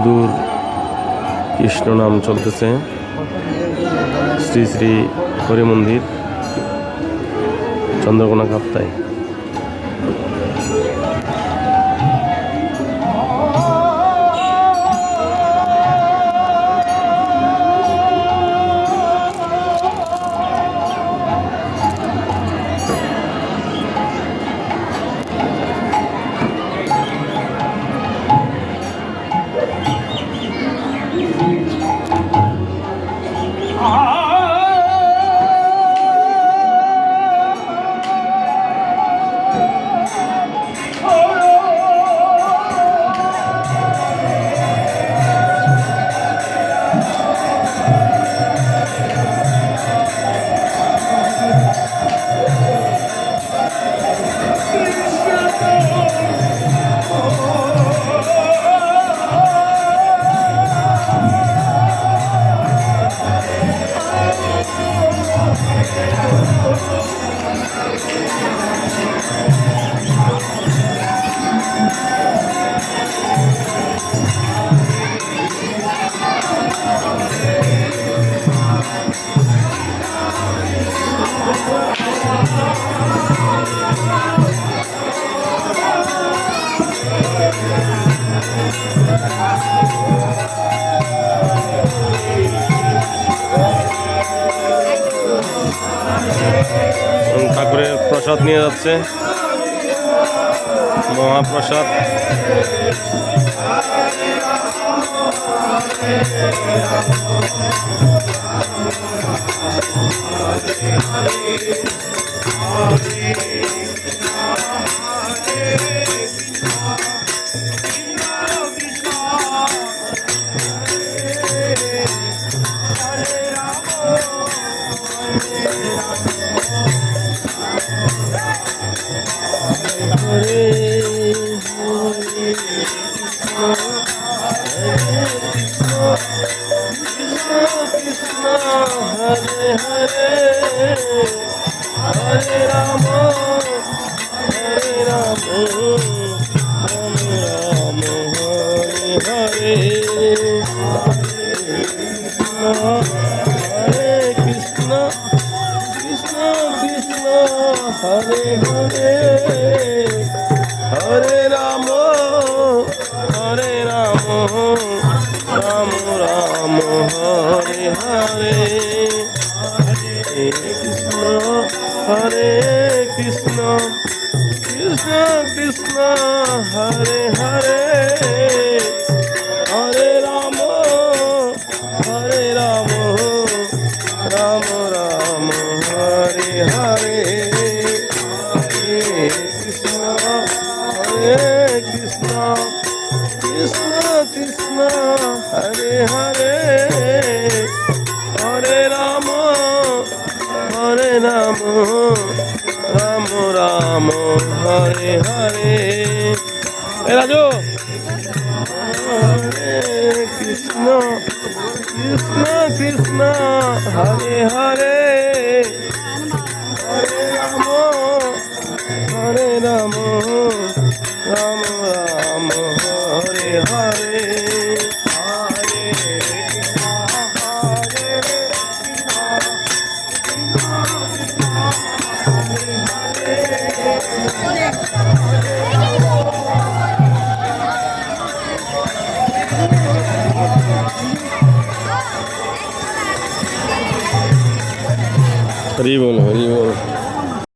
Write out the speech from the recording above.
মধুর কৃষ্ণ নাম চলতেছে। শ্রী শ্রী হরি মন্দির, চন্দ্রকোনা কাপ্তাই। ঠাকুরের প্রসাদ নিয়ে যাচ্ছে, মহাপ্রসাদ। Hare Rama, Hare Rama, Rama Rama, Hare Hare Krishna, Krishna Krishna, Hare Hare, Hare Rama, Hare Rama, Rama Rama, Hare Hare. Hare Krishna, Krishna Krishna, Hare Hare, Hare Rama, Hare Rama, Rama Rama, Hare Hare, Hare Krishna, Krishna Krishna, Hare Hare, Hare Rama, Hare Rama, Rama Rama, Hare Hare. Hey Raju. Hare Krishna, Krishna Krishna, Hare Hare, Hare Rama, Hare Rama, Rama Rama, Hare Hare. हरी बोल, हरी बोल।